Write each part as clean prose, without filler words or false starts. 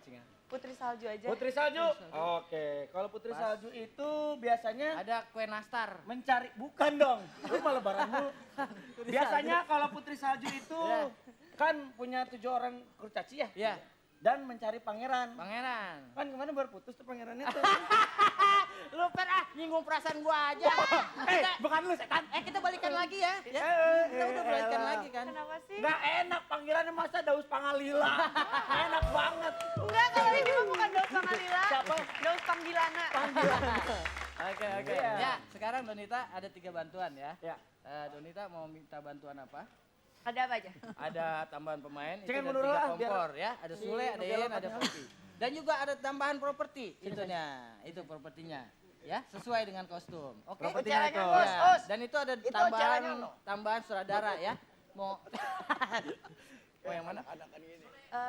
Singa? Putri salju aja. Putri salju. Oke, kalau putri salju itu biasanya Ada kue nastar. mencari bukan dong. Lu malah barang mulu. Biasanya kalau putri salju itu kan punya 7 orang kurcaci ya? Iya. Dan mencari pangeran. Pangeran. Kan kemana baru putus tuh pangerannya tuh. Lu nyinggung perasaan gua aja. Bukan lu setan. Kita balikan lagi ya. Kita udah balikan lagi kan. Kenapa sih? Nggak enak panggilannya masa Daus Pangalila. Enak banget. Enggak, kalau ini mah bukan Daus Pangalila. Siapa? Daus Panggilana. Oke. Iya. Ya, sekarang Donita ada 3 bantuan ya. Ya. Donita mau minta bantuan apa? Ada apa aja? Ada tambahan pemain, itu Jangan ada mundur 3 lah, kompor ya. Ada si Sule, ada Nubela Yen, ada pada- Poppy. Dan juga ada tambahan properti itunya. Itu propertinya. Ya, sesuai dengan kostum. Oke. Propertinya caranya, itu. Us. Ya, dan itu ada Itu tambahan caranya, no. tambahan sutradara ya. Mau mau yang mana?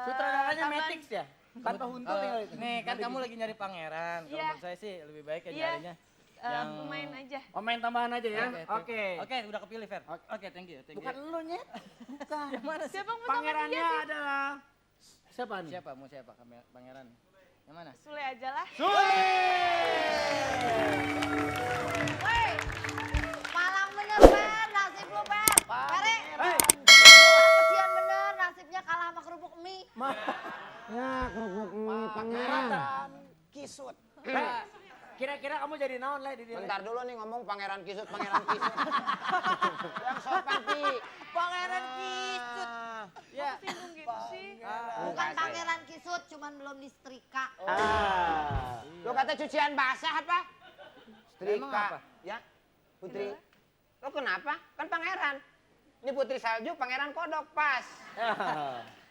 Sutradaranya Matrix ya? Tanpa huntu tinggal itu. Nih kan kamu lagi nyari pangeran. Kalau Iya. menurut saya sih lebih baik ya Iya. nyarinya Pemain aja. Pemain tambahan aja ya? Oke. Oke, udah kepilih Fer. Oke, thank you. Bukan lu nyet. Bukan. Yang mana sih? Siapa yang mau sama Pangerannya dia sih? adalah siapa nih? Siapa? Mau siapa? Pangeran. Yang mana? Sule aja lah. Woi, malang bener Per, nasib lu Per. Pare, Hei. kesian bener nasibnya kalah sama kerupuk mie. Pangeran Kisut. Kira-kira kamu jadi naon lah di dia? Bentar dulu nih ngomong Pangeran Kisut. Yang sopan Pi. Pangeran Kisut. Ya. Singgung gitu sih. Bukan pangeran kisut, cuman belum disetrika. Lu kata cucian basah apa? Emang apa? Ya, Putri. Lo kenapa? Kan pangeran. Ini Putri Salju, Pangeran Kodok, pas.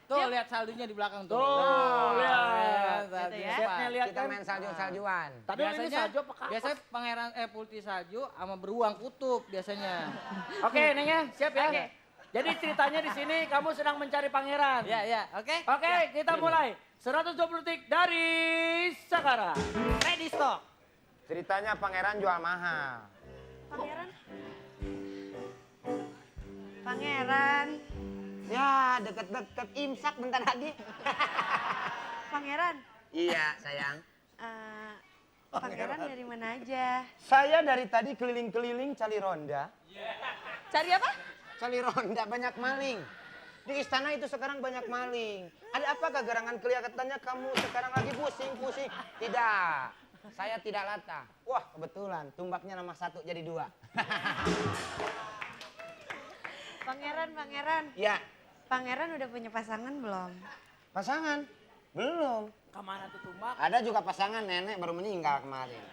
Tuh lihat saldunya di belakang tuh. Tuh, lihat. Saldunya Gitu ya. pas. Setnya lihat Kita kan? main salju-saljuan. Tadi ini salju apa kapas? biasanya pangeran Putri salju sama beruang kutub biasanya. Oke, Neng ya, siap ya? Oke. Jadi ceritanya di sini kamu sedang mencari pangeran. Ya, oke. Oke, kita mulai. 120 detik dari sekarang. Ready stock. Ceritanya pangeran jual mahal. Pangeran. Pangeran. Ya, deket-deket imsak bentar lagi. Pangeran. Iya, sayang. Pangeran dari mana aja? Saya dari tadi keliling-keliling cari ronda. Cari apa? Cari ronda, banyak maling. Di istana itu sekarang banyak maling. Ada apa kegerangan kelihatannya kamu sekarang lagi pusing-pusing? Tidak, saya tidak latah. Wah, kebetulan tumbaknya nama 1 jadi 2. Pangeran. Ya, Pangeran udah punya pasangan belum? pasangan? Belum. Kemana tuh tumbak? Ada juga pasangan, nenek baru meninggal kemarin.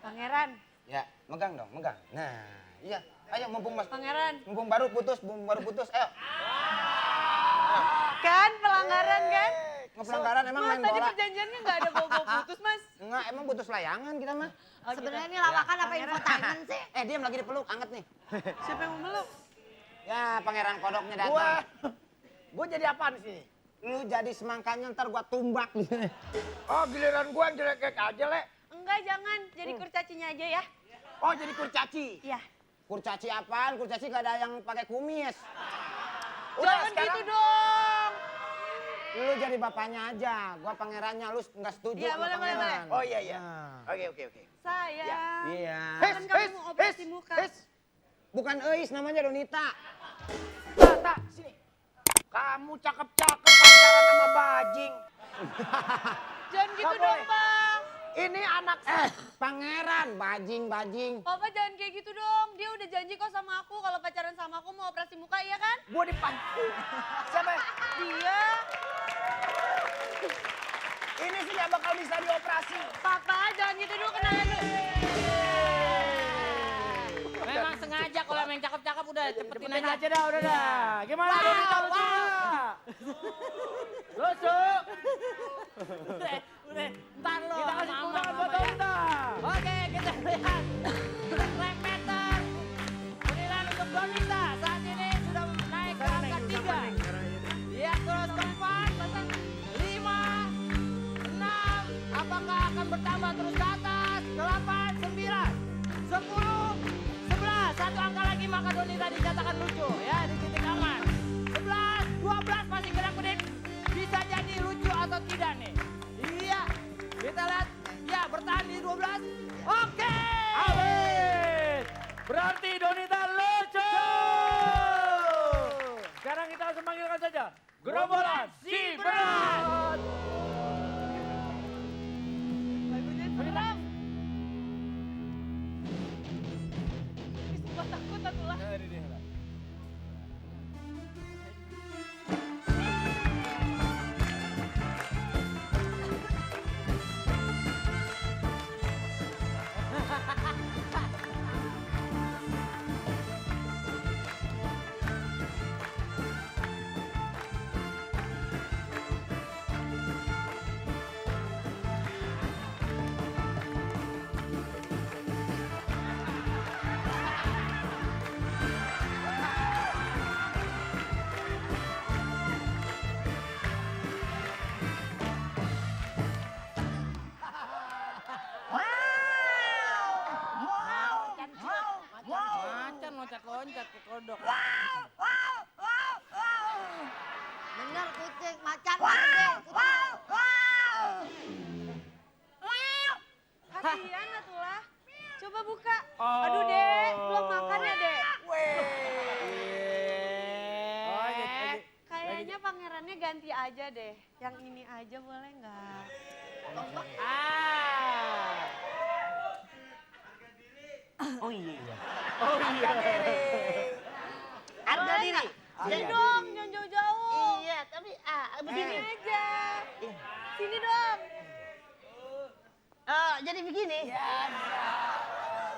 Pangeran. Ya, megang dong, megang. Nah, iya. Ayo mumpung Pangeran. mumpung baru putus, ayo. Kan pelanggaran kan? Ngepelanggaran emang Mas main tadi bola. perjanjiannya nggak ada bawa putus mas. Enggak, emang putus layangan kita mah. Sebenarnya ini lawakan apa infotainment sih? Diam lagi dipeluk, anget nih. Siapa yang mau meluk? Ya, pangeran kodoknya datang. Gua jadi apaan sih? Lu jadi semangkanya ntar gua tumbak. Oh, giliran gua yang jelek aja, Le. Enggak jangan, jadi kurcacinya aja ya. Oh, jadi kurcaci. Iya. Kurcaci apaan? Kurcaci gak ada yang pakai kumis. Jangan gitu dong. Lu jadi bapaknya aja, gua pangerannya, lu nggak setuju Iya, sama boleh. pangeran. Oh iya iya. Nah. Oke. Sayang. Iya. Kan kamu mau operasi muka. Bukan Eis, namanya Donita. Tak, sini. Kamu cakep-cakep pacaran sama bajing. Jangan gitu Nggak dong boleh. bang. Ini anak Pangeran, bajing. Papa jangan kayak gitu dong. Dia udah janji kok sama aku kalau pacaran sama aku mau operasi muka iya kan? gua dipanggil. Siapa? Dia. Ini sih nggak bakal bisa dioperasi. Papa jangan gitu dulu kenalan dulu. Memang sengaja kalau yang cakep-cakep udah cepetin Cepetin aja. aja dah, udah dah. Gimana Donita lucu nggak? Lucu. Udah, ntar lo. Kita kasih sama tepuk tangan mama buat ya. Donita. Oke, kita lihat. Repeter. Penilaian untuk Donita saat ini sudah naik ke angka 3. Dia terus keempat, 5, 6. Apakah akan bertambah terus ke atas? 8, 9, 10, 11. Satu angka lagi maka Donita dinyatakan lucu ya di titik aman. 11, 12 masih gerak-gedip. Bisa jadi lucu atau tidak nih? Iya. Kita lihat. Ya, bertahan di 12. Oke. Awet. Berarti Donita lucu. Sekarang kita langsung panggilkan saja. Gerombolan si berat. Sumpah takut aku lah. Macan loncat-loncat ke kodok. Bener kucing, macan gede. Kasihan atulah. Coba buka. Oh. Aduh, Dek. Belum makan ya, Dek? Oh, gitu. Kayaknya pangerannya ganti aja deh. Yang ini aja boleh nggak? Oh iya. Oh iya. Harga diri. Sini dong, jangan jauh-jauh. Iya, tapi Begini aja. Sini dong. jadi begini.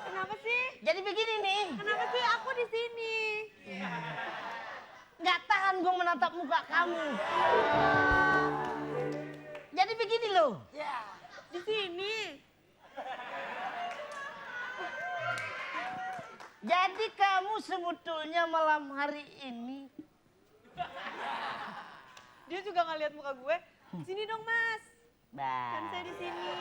Kenapa sih? Jadi begini nih. Kenapa sih aku di sini? Nggak tahan gue menatap muka kamu. Jadi begini loh. Di sini. Jadi kamu sebetulnya malam hari ini. Dia juga nggak lihat muka gue. Sini dong, Mas. Kan saya di sini.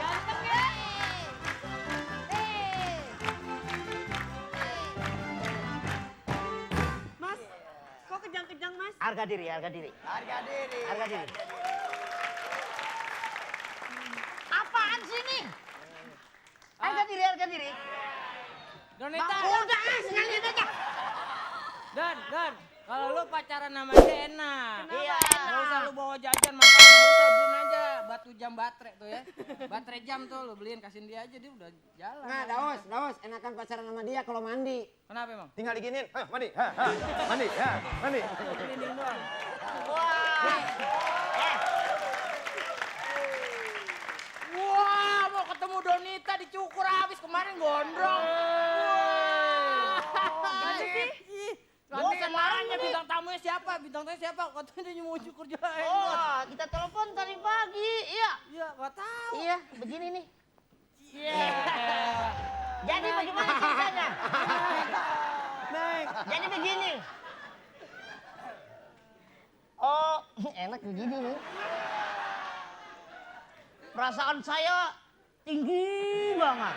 Ganteng ya? Mas, kok kejang-kejang, Mas? Harga diri, harga diri. Harga diri. Harga diri. Apaan sih ini? Harga diri, harga diri. Donita. Udah, sekali aja. Don. Kalau lu pacaran sama dia enak. Iya, Nggak usah lu bawa jajan makan, nggak usah beliin aja batu jam baterai tuh ya. Baterai jam tuh lu beliin, kasihin dia aja, dia udah jalan. Nah, Daos, enakan pacaran sama dia kalau mandi. Kenapa emang? Tinggal diginiin. Mandi. Mandi. Dinding doang. Wah, mau ketemu Donita dicukur habis kemarin gondrong. Gimana sih? Bosan nanya bintang tamunya siapa? Bintang tamunya siapa? Katanya dia mau cukur jahe. Oh, kita telepon tadi pagi. Iya. Iya, nggak tahu. Iya, begini nih. Iya. Jadi bagaimana ceritanya? Neng. Jadi begini. Oh, enak begini nih. Perasaan saya tinggi banget.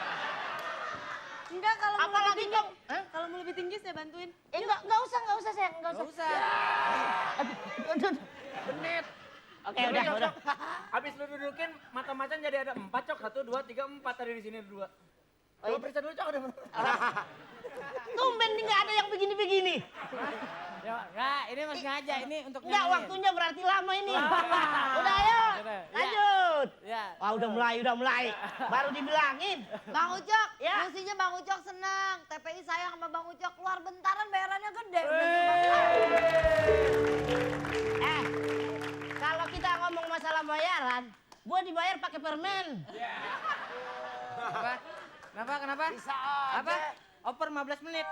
Enggak, kalau mau Apalagi lebih tinggi. dong? Hah? Kalau mau lebih tinggi saya bantuin. Enggak usah sayang, enggak Nggak usah. usah. Aduh. Menit. Oke, udah. Habis lu dudukin mata macan jadi ada 4 cok. 1, 2, 3, 4 tadi di sini 2. Oh, Coba periksa dulu cok ada. Tumben nih nggak ada yang begini-begini. Ya, enggak, ini masih sengaja ini untuk Enggak, nyanyiin. waktunya berarti lama ini. Lama. Udah ayo, Udah, ya. lanjut. Ya. Wah, udah mulai. Baru dibilangin. Bang Ucok, Ya. mestinya Bang Ucok senang. TPI sayang sama Bang Ucok, keluar bentaran bayarannya gede. Kalau kita ngomong masalah bayaran, gua dibayar pakai permen. Apa? Kenapa? Bisa Apa? Oper 15 menit.